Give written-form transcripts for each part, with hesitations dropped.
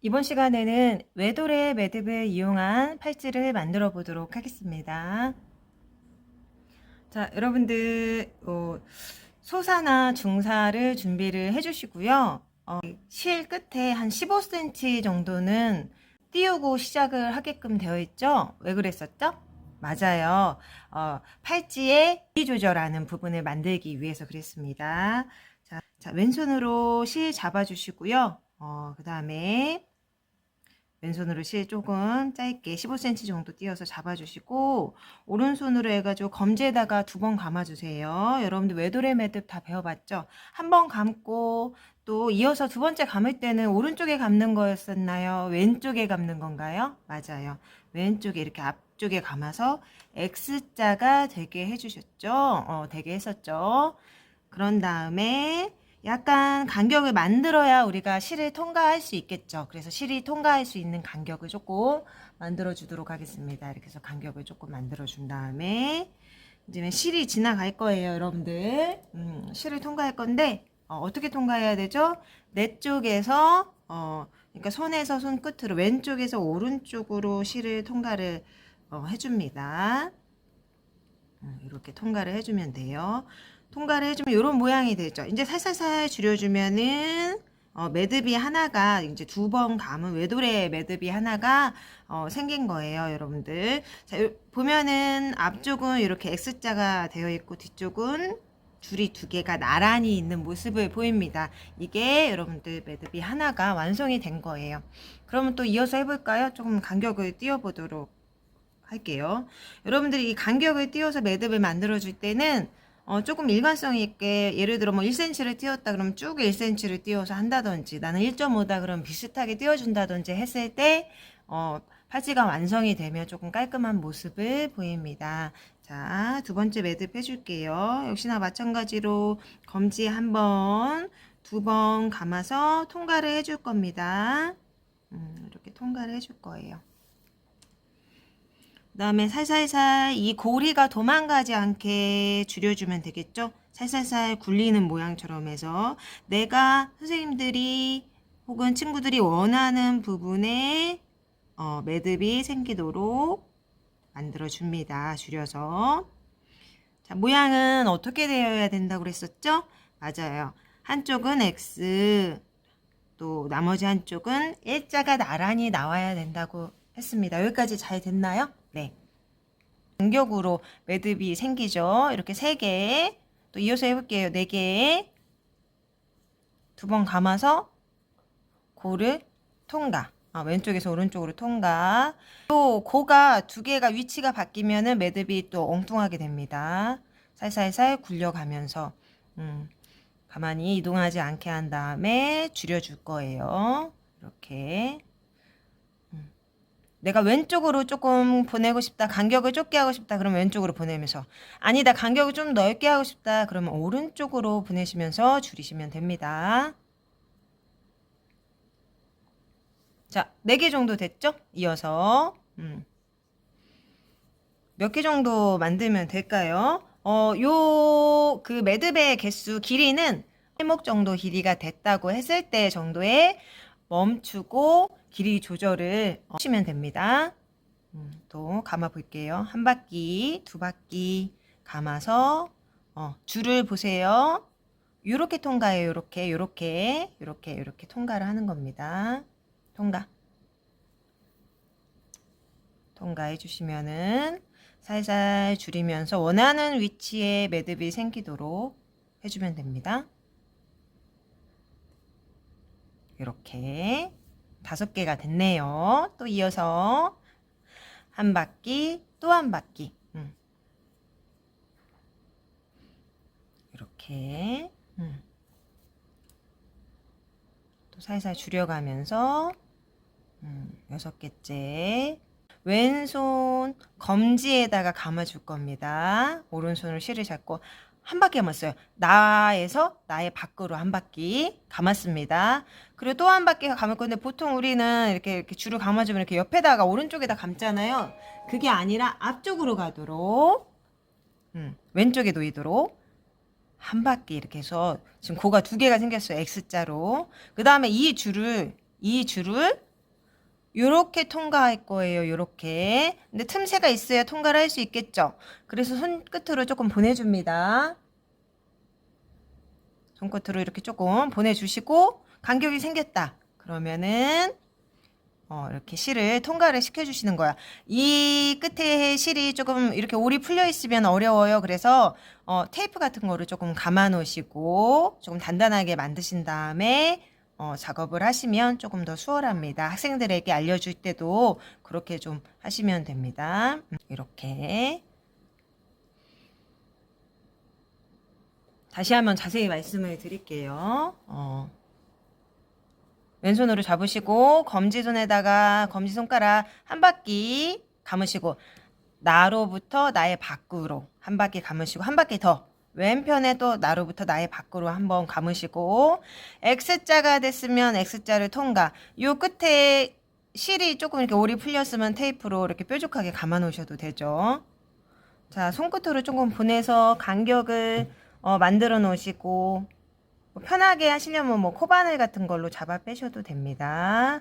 이번 시간에는 외도래 매듭을 이용한 팔찌를 만들어 보도록 하겠습니다. 자, 여러분들 소사나 중사를 준비를 해 주시고요. 실 끝에 한 15cm 정도는 띄우고 시작을 하게끔 되어 있죠. 왜 그랬었죠? 맞아요. 팔찌의 길이 조절하는 부분을 만들기 위해서 그랬습니다. 자, 왼손으로 실 잡아주시고요. 그 다음에 왼손으로 실 조금 짧게 15cm 정도 띄어서 잡아주시고, 오른손으로 해가지고 검지에다가 2번 감아주세요. 여러분들 외도래 매듭 다 배워봤죠? 한 번 감고 또 이어서 두 번째 감을 때는 오른쪽에 감는 거였었나요? 왼쪽에 감는 건가요? 맞아요. 왼쪽에 이렇게 앞쪽에 감아서 X자가 되게 해주셨죠? 되게 했었죠? 그런 다음에 약간 간격을 만들어야 우리가 실을 통과할 수 있겠죠. 그래서 실이 통과할 수 있는 간격을 조금 만들어 주도록 하겠습니다. 이렇게 해서 간격을 조금 만들어 준 다음에 이제 실이 지나갈 거예요, 여러분들. 실을 통과할 건데 어떻게 통과해야 되죠? 내 쪽에서 그러니까 손에서 손끝으로 왼쪽에서 오른쪽으로 실을 통과를 해줍니다. 이렇게 통과를 해주면 돼요. 통과를 해주면 이런 모양이 되죠. 이제 살살살 줄여주면은 매듭이 하나가 이제 2번 감은 외도래 매듭이 하나가 생긴 거예요, 여러분들. 자, 보면은 앞쪽은 이렇게 X자가 되어 있고 뒤쪽은 줄이 2개가 나란히 있는 모습을 보입니다. 이게 여러분들 매듭이 하나가 완성이 된 거예요. 그러면 또 이어서 해볼까요? 조금 간격을 띄워보도록 할게요. 여러분들이 이 간격을 띄워서 매듭을 만들어 줄 때는 조금 일관성 있게, 예를 들어 뭐 1cm를 띄웠다 그러면 쭉 1cm를 띄워서 한다든지, 나는 1.5다 그러면 비슷하게 띄워준다든지 했을 때 팔찌가 완성이 되면 조금 깔끔한 모습을 보입니다. 자, 두 번째 매듭 해줄게요. 역시나 마찬가지로 검지 한 번, 2번 감아서 통과를 해줄 겁니다. 이렇게 통과를 해줄 거예요. 그 다음에 살살살 이 고리가 도망가지 않게 줄여주면 되겠죠. 살살살 굴리는 모양처럼 해서 내가 선생님들이 혹은 친구들이 원하는 부분에 매듭이 생기도록 만들어줍니다. 줄여서. 자, 모양은 어떻게 되어야 된다고 그랬었죠? 맞아요. 한쪽은 X, 또 나머지 한쪽은 일자가 나란히 나와야 된다고 했습니다. 여기까지 잘 됐나요? 네. 간격으로 매듭이 생기죠. 이렇게 3개. 또 이어서 해볼게요. 4개. 2번 감아서 고를 통과. 왼쪽에서 오른쪽으로 통과. 또 고가 2개가 위치가 바뀌면은 매듭이 또 엉뚱하게 됩니다. 살살살 굴려가면서 가만히 이동하지 않게 한 다음에 줄여줄 거예요. 이렇게. 내가 왼쪽으로 조금 보내고 싶다, 간격을 좁게 하고 싶다 그러면 왼쪽으로 보내면서, 아니다 간격을 좀 넓게 하고 싶다 그러면 오른쪽으로 보내시면서 줄이시면 됩니다. 자, 4개 정도 됐죠? 이어서 몇 개 정도 만들면 될까요? 그 매듭의 개수 길이는 1목 정도 길이가 됐다고 했을 때 정도에 멈추고 길이 조절을 하시면 됩니다. 또 감아 볼게요. 한 바퀴, 2바퀴 감아서 줄을 보세요. 요렇게 통과해요. 요렇게 통과를 하는 겁니다. 통과해 주시면은 살살 줄이면서 원하는 위치에 매듭이 생기도록 해주면 됩니다. 이렇게 5개가 됐네요. 또 이어서 한 바퀴, 또 한 바퀴. 이렇게 또 살살 줄여가면서 6개째. 왼손 검지에다가 감아줄 겁니다. 오른손으로 실을 잡고 한 바퀴 감았어요. 나에서 나의 밖으로 한 바퀴 감았습니다. 그리고 또 한 바퀴 감을 건데, 보통 우리는 이렇게 줄을 감아주면 이렇게 옆에다가 오른쪽에다 감잖아요. 그게 아니라 앞쪽으로 가도록, 왼쪽에 놓이도록 한 바퀴 이렇게 해서 지금 고가 2개가 생겼어요. X자로. 그 다음에 이 줄을 요렇게 통과할 거예요. 요렇게. 근데 틈새가 있어야 통과를 할 수 있겠죠. 그래서 손끝으로 조금 보내줍니다. 손끝으로 이렇게 조금 보내주시고 간격이 생겼다. 그러면은 이렇게 실을 통과를 시켜주시는 거야. 이 끝에 실이 조금 이렇게 올이 풀려 있으면 어려워요. 그래서 테이프 같은 거를 조금 감아 놓으시고 조금 단단하게 만드신 다음에 작업을 하시면 조금 더 수월합니다. 학생들에게 알려줄 때도 그렇게 좀 하시면 됩니다. 이렇게 다시 한번 자세히 말씀을 드릴게요. 왼손으로 잡으시고 검지손가락 한 바퀴 감으시고 나로부터 나의 밖으로 한 바퀴 감으시고 한 바퀴 더 왼편에 또 나로부터 나의 밖으로 한번 감으시고 X자가 됐으면 X자를 통과. 요 끝에 실이 조금 이렇게 올이 풀렸으면 테이프로 이렇게 뾰족하게 감아 놓으셔도 되죠. 자, 손끝으로 조금 보내서 간격을 만들어 놓으시고 편하게 하시려면 뭐 코바늘 같은 걸로 잡아 빼셔도 됩니다.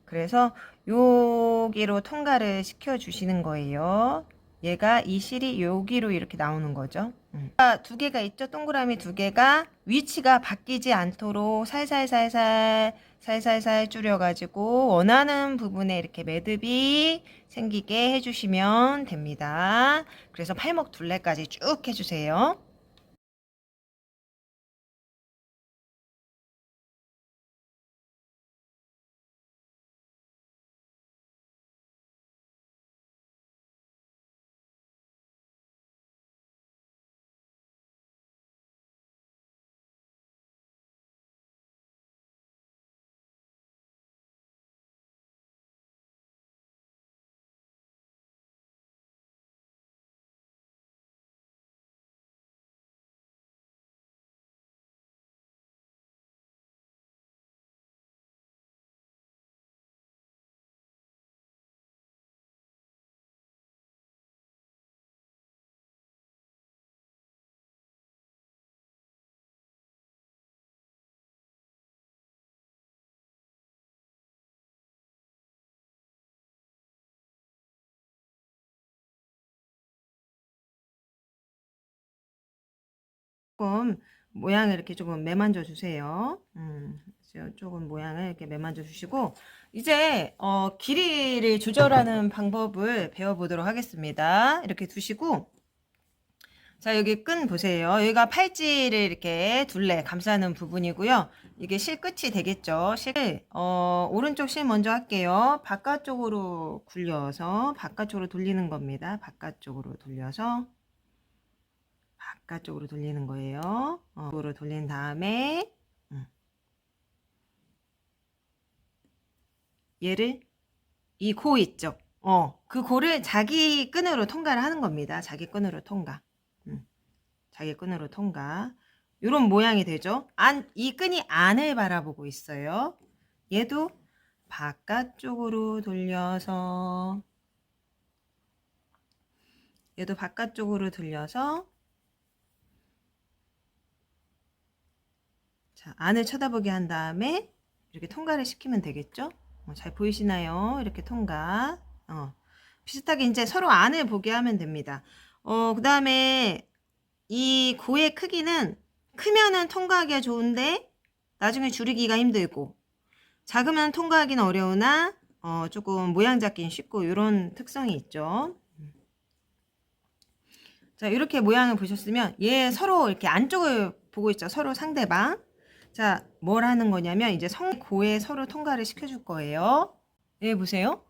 그래서 여기로 통과를 시켜 주시는 거예요. 얘가 이 실이 여기로 이렇게 나오는 거죠. 두 개가 있죠. 동그라미 두 개가 위치가 바뀌지 않도록 살살살살 줄여가지고 원하는 부분에 이렇게 매듭이 생기게 해주시면 됩니다. 그래서 팔목 둘레까지 쭉 해주세요. 조금 모양을 이렇게 조금 매만져 주세요. 조금 모양을 이렇게 매만져 주시고 이제 길이를 조절하는 방법을 배워보도록 하겠습니다. 이렇게 두시고 자, 여기 끈 보세요. 여기가 팔찌를 이렇게 둘레 감싸는 부분이고요. 이게 실 끝이 되겠죠. 오른쪽 실 먼저 할게요. 바깥쪽으로 굴려서 바깥쪽으로 돌리는 겁니다. 바깥쪽으로 돌려서 바깥쪽으로 돌리는 거예요. 쪽으로 돌린 다음에 얘를 이 고 있죠. 그 고를 자기 끈으로 통과를 하는 겁니다. 자기 끈으로 통과. 자기 끈으로 통과. 이런 모양이 되죠. 이 끈이 안을 바라보고 있어요. 얘도 바깥쪽으로 돌려서 얘도 바깥쪽으로 돌려서 자, 안을 쳐다보게 한 다음에 이렇게 통과를 시키면 되겠죠? 잘 보이시나요? 이렇게 통과. 비슷하게 이제 서로 안을 보게 하면 됩니다. 그 다음에 이 고의 크기는 크면은 통과하기가 좋은데 나중에 줄이기가 힘들고 작으면 통과하기는 어려우나 조금 모양 잡기는 쉽고 이런 특성이 있죠. 자, 이렇게 모양을 보셨으면 얘 서로 이렇게 안쪽을 보고 있죠. 서로 상대방. 자, 뭘 하는 거냐면 이제 고에 서로 통과를 시켜줄 거예요. 예, 보세요.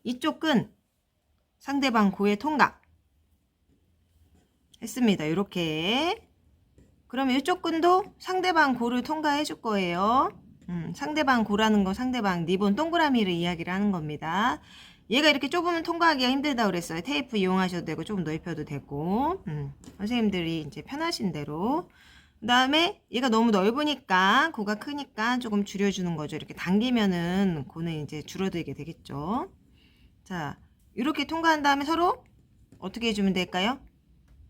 이쪽 끈 상대방 고에 통과 했습니다. 이렇게. 그러면 이쪽 끈도 상대방 고를 통과해 줄 거예요. 상대방 고라는 건 상대방 리본 동그라미를 이야기를 하는 겁니다. 얘가 이렇게 좁으면 통과하기가 힘들다고 그랬어요. 테이프 이용하셔도 되고 조금 넓혀도 되고 선생님들이 이제 편하신 대로. 그 다음에 얘가 너무 넓으니까 고가 크니까 조금 줄여주는 거죠. 이렇게 당기면은 고는 이제 줄어들게 되겠죠. 자, 이렇게 통과한 다음에 서로 어떻게 해주면 될까요?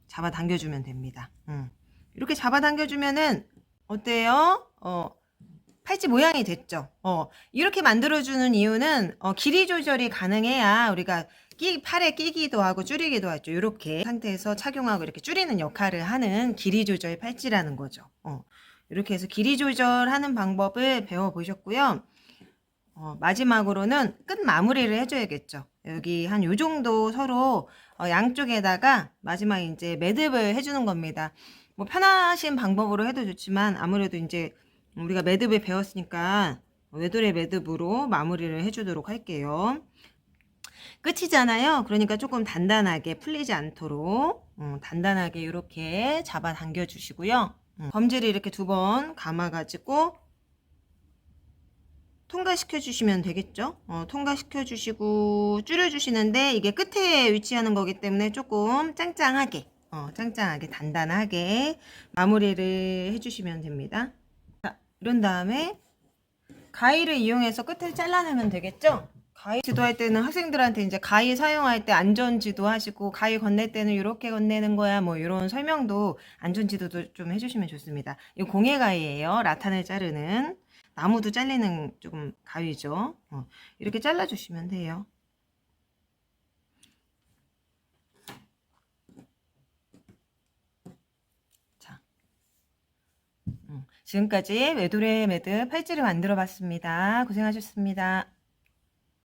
잡아 당겨주면 됩니다. 이렇게 잡아 당겨주면은 어때요? 팔찌 모양이 됐죠. 이렇게 만들어주는 이유는 길이 조절이 가능해야 우리가 팔에 끼기도 하고 줄이기도 하죠. 이렇게 상태에서 착용하고 이렇게 줄이는 역할을 하는 길이 조절 팔찌라는 거죠. 이렇게 해서 길이 조절하는 방법을 배워보셨고요. 마지막으로는 끝 마무리를 해줘야겠죠. 여기 한 요 정도 서로 양쪽에다가 마지막 이제 매듭을 해주는 겁니다. 뭐 편하신 방법으로 해도 좋지만 아무래도 이제 우리가 매듭을 배웠으니까 외도래 매듭으로 마무리를 해주도록 할게요. 끝이잖아요. 그러니까 조금 단단하게 풀리지 않도록 단단하게 이렇게 잡아 당겨 주시고요. 검지를 이렇게 2번 감아 가지고 통과시켜 주시면 되겠죠. 통과시켜 주시고 줄여 주시는데 이게 끝에 위치하는 거기 때문에 조금 짱짱하게 단단하게 마무리를 해 주시면 됩니다. 자, 이런 다음에 가위를 이용해서 끝을 잘라내면 되겠죠. 가위 지도할 때는 학생들한테 이제 가위 사용할 때 안전 지도하시고 가위 건넬 때는 이렇게 건네는 거야 뭐 이런 설명도 안전 지도도 좀 해주시면 좋습니다. 이 공예 가위예요. 라탄을 자르는 나무도 잘리는 조금 가위죠. 이렇게 잘라주시면 돼요. 자, 지금까지 외도래 매듭 팔찌를 만들어 봤습니다. 고생하셨습니다.